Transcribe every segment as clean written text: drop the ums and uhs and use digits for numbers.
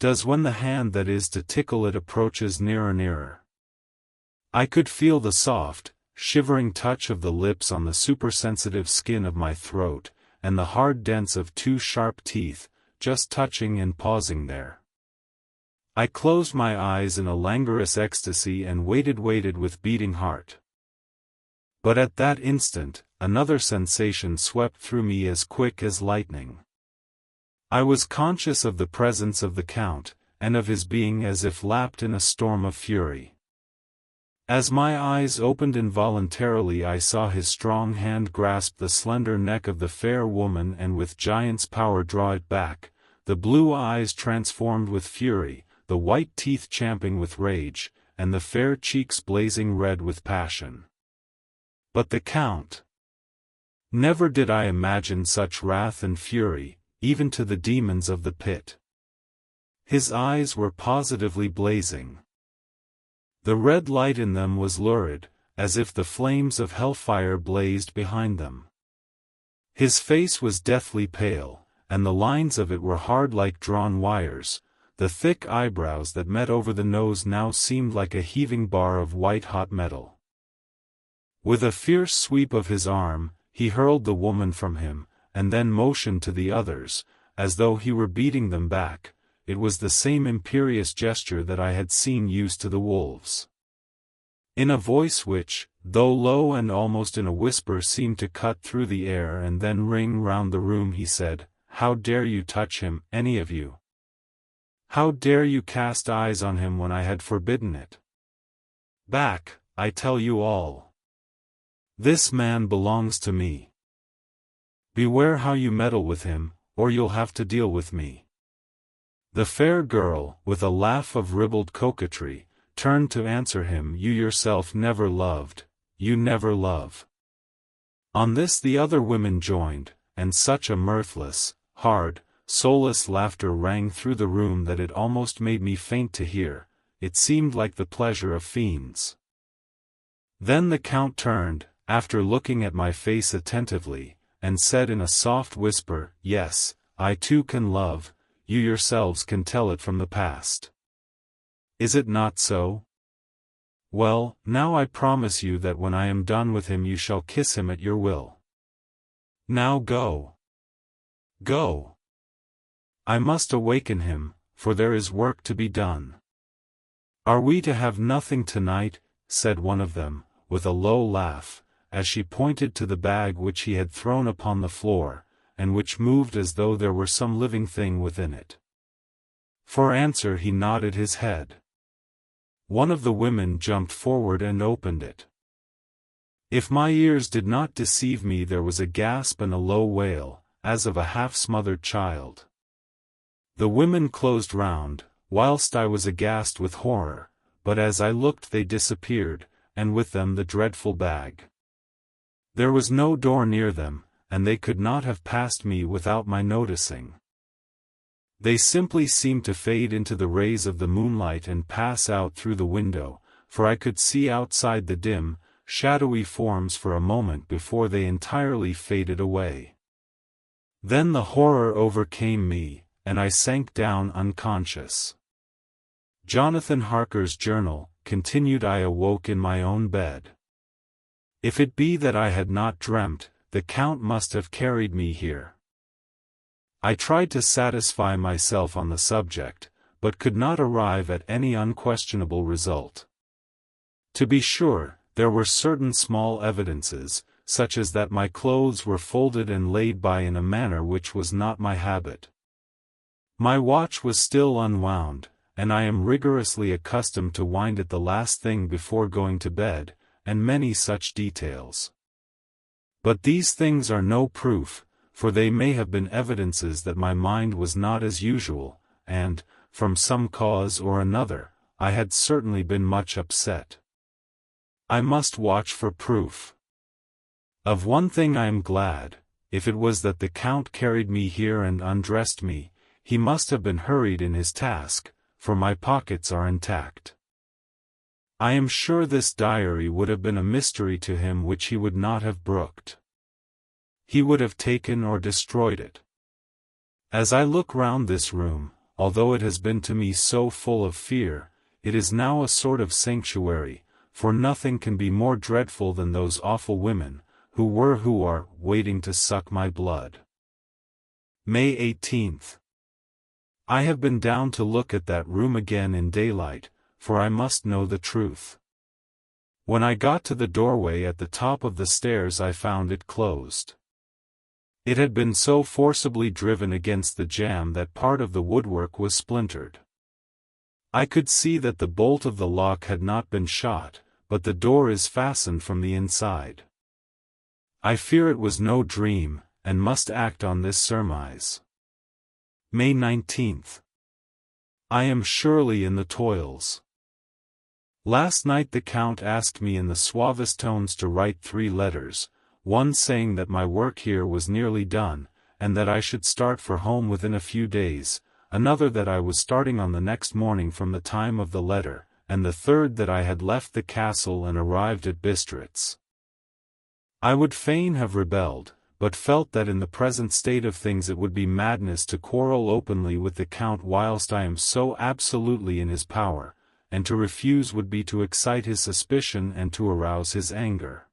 does when the hand that is to tickle it approaches nearer. I could feel the soft, shivering touch of the lips on the supersensitive skin of my throat, and the hard dents of two sharp teeth, just touching and pausing there. I closed my eyes in a languorous ecstasy and waited with beating heart. But at that instant, another sensation swept through me as quick as lightning. I was conscious of the presence of the Count, and of his being as if lapped in a storm of fury. As my eyes opened involuntarily, I saw his strong hand grasp the slender neck of the fair woman and with giant's power draw it back, the blue eyes transformed with fury, the white teeth champing with rage, and the fair cheeks blazing red with passion. But the Count! Never did I imagine such wrath and fury, even to the demons of the pit. His eyes were positively blazing. The red light in them was lurid, as if the flames of hellfire blazed behind them. His face was deathly pale, and the lines of it were hard like drawn wires. The thick eyebrows that met over the nose now seemed like a heaving bar of white-hot metal. With a fierce sweep of his arm, he hurled the woman from him, and then motioned to the others, as though he were beating them back. It was the same imperious gesture that I had seen used to the wolves. In a voice which, though low and almost in a whisper, seemed to cut through the air and then ring round the room, he said, "How dare you touch him, any of you? How dare you cast eyes on him when I had forbidden it? Back, I tell you all. This man belongs to me. Beware how you meddle with him, or you'll have to deal with me." The fair girl, with a laugh of ribald coquetry, turned to answer him, "You yourself never loved, you never love." On this the other women joined, and such a mirthless, hard, soulless laughter rang through the room that it almost made me faint to hear. It seemed like the pleasure of fiends. Then the Count turned, after looking at my face attentively, and said in a soft whisper, "Yes, I too can love, you yourselves can tell it from the past. Is it not so? Well, now I promise you that when I am done with him you shall kiss him at your will. Now go. Go. I must awaken him, for there is work to be done." "Are we to have nothing tonight?" said one of them, with a low laugh, as she pointed to the bag which he had thrown upon the floor, and which moved as though there were some living thing within it. For answer he nodded his head. One of the women jumped forward and opened it. If my ears did not deceive me, there was a gasp and a low wail, as of a half-smothered child. The women closed round, whilst I was aghast with horror, but as I looked they disappeared, and with them the dreadful bag. There was no door near them, and they could not have passed me without my noticing. They simply seemed to fade into the rays of the moonlight and pass out through the window, for I could see outside the dim, shadowy forms for a moment before they entirely faded away. Then the horror overcame me, and I sank down unconscious. Jonathan Harker's journal, continued. I awoke in my own bed. If it be that I had not dreamt, the Count must have carried me here. I tried to satisfy myself on the subject, but could not arrive at any unquestionable result. To be sure, there were certain small evidences, such as that my clothes were folded and laid by in a manner which was not my habit. My watch was still unwound, and I am rigorously accustomed to wind it the last thing before going to bed, and many such details. But these things are no proof, for they may have been evidences that my mind was not as usual, and, from some cause or another, I had certainly been much upset. I must watch for proof. Of one thing I am glad, if it was that the Count carried me here and undressed me, he must have been hurried in his task, for my pockets are intact. I am sure this diary would have been a mystery to him which he would not have brooked. He would have taken or destroyed it. As I look round this room, although it has been to me so full of fear, it is now a sort of sanctuary, for nothing can be more dreadful than those awful women, who are, waiting to suck my blood. May 18th. I have been down to look at that room again in daylight, for I must know the truth. When I got to the doorway at the top of the stairs I found it closed. It had been so forcibly driven against the jamb that part of the woodwork was splintered. I could see that the bolt of the lock had not been shot, but the door is fastened from the inside. I fear it was no dream, and must act on this surmise. May 19th. I am surely in the toils. Last night the Count asked me in the suavest tones to write 3 letters, one saying that my work here was nearly done, and that I should start for home within a few days, another that I was starting on the next morning from the time of the letter, and the third that I had left the castle and arrived at Bistritz. I would fain have rebelled, but felt that in the present state of things it would be madness to quarrel openly with the Count whilst I am so absolutely in his power, and to refuse would be to excite his suspicion and to arouse his anger.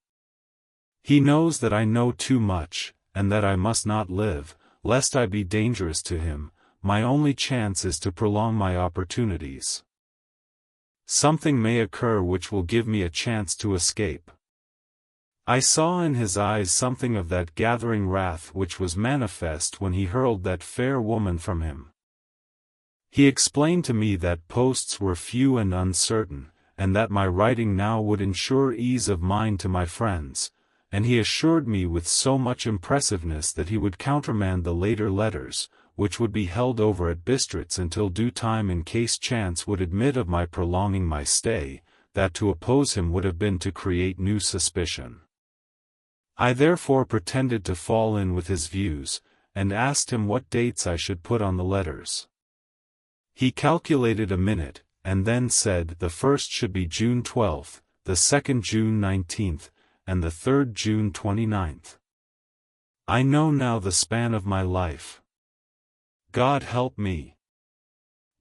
He knows that I know too much, and that I must not live, lest I be dangerous to him. My only chance is to prolong my opportunities. Something may occur which will give me a chance to escape. I saw in his eyes something of that gathering wrath which was manifest when he hurled that fair woman from him. He explained to me that posts were few and uncertain, and that my writing now would ensure ease of mind to my friends, and he assured me with so much impressiveness that he would countermand the later letters, which would be held over at Bistritz until due time in case chance would admit of my prolonging my stay, that to oppose him would have been to create new suspicion. I therefore pretended to fall in with his views, and asked him what dates I should put on the letters. He calculated a minute, and then said the first should be June 12th, the second June 19th, and the third June 29th. I know now the span of my life. God help me.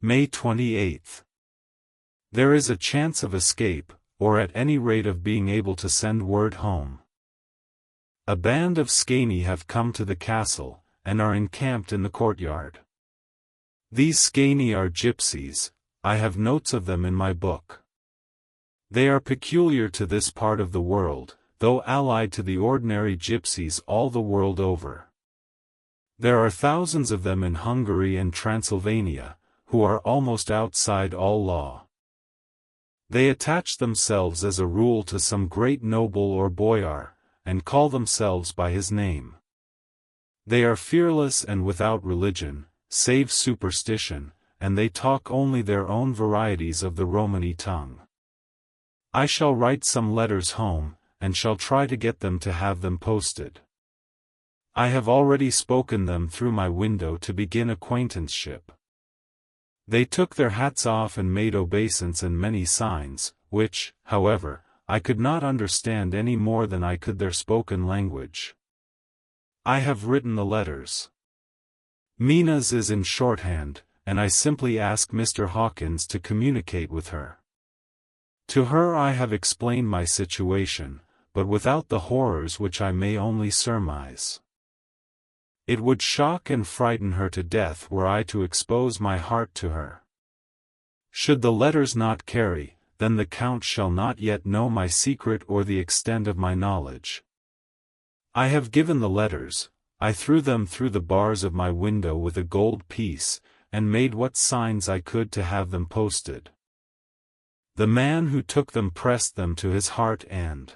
May 28th. There is a chance of escape, or at any rate of being able to send word home. A band of Scani have come to the castle, and are encamped in the courtyard. These Scani are gypsies. I have notes of them in my book. They are peculiar to this part of the world, though allied to the ordinary gypsies all the world over. There are thousands of them in Hungary and Transylvania, who are almost outside all law. They attach themselves as a rule to some great noble or boyar, and call themselves by his name. They are fearless and without religion, save superstition, and they talk only their own varieties of the Romany tongue. I shall write some letters home, and shall try to get them to have them posted. I have already spoken them through my window to begin acquaintanceship. They took their hats off and made obeisance and many signs, which, however, I could not understand any more than I could their spoken language. I have written the letters. Mina's is in shorthand, and I simply ask Mr. Hawkins to communicate with her. To her I have explained my situation, but without the horrors which I may only surmise. It would shock and frighten her to death were I to expose my heart to her. Should the letters not carry, then the Count shall not yet know my secret or the extent of my knowledge. I have given the letters. I threw them through the bars of my window with a gold piece, and made what signs I could to have them posted. The man who took them pressed them to his heart and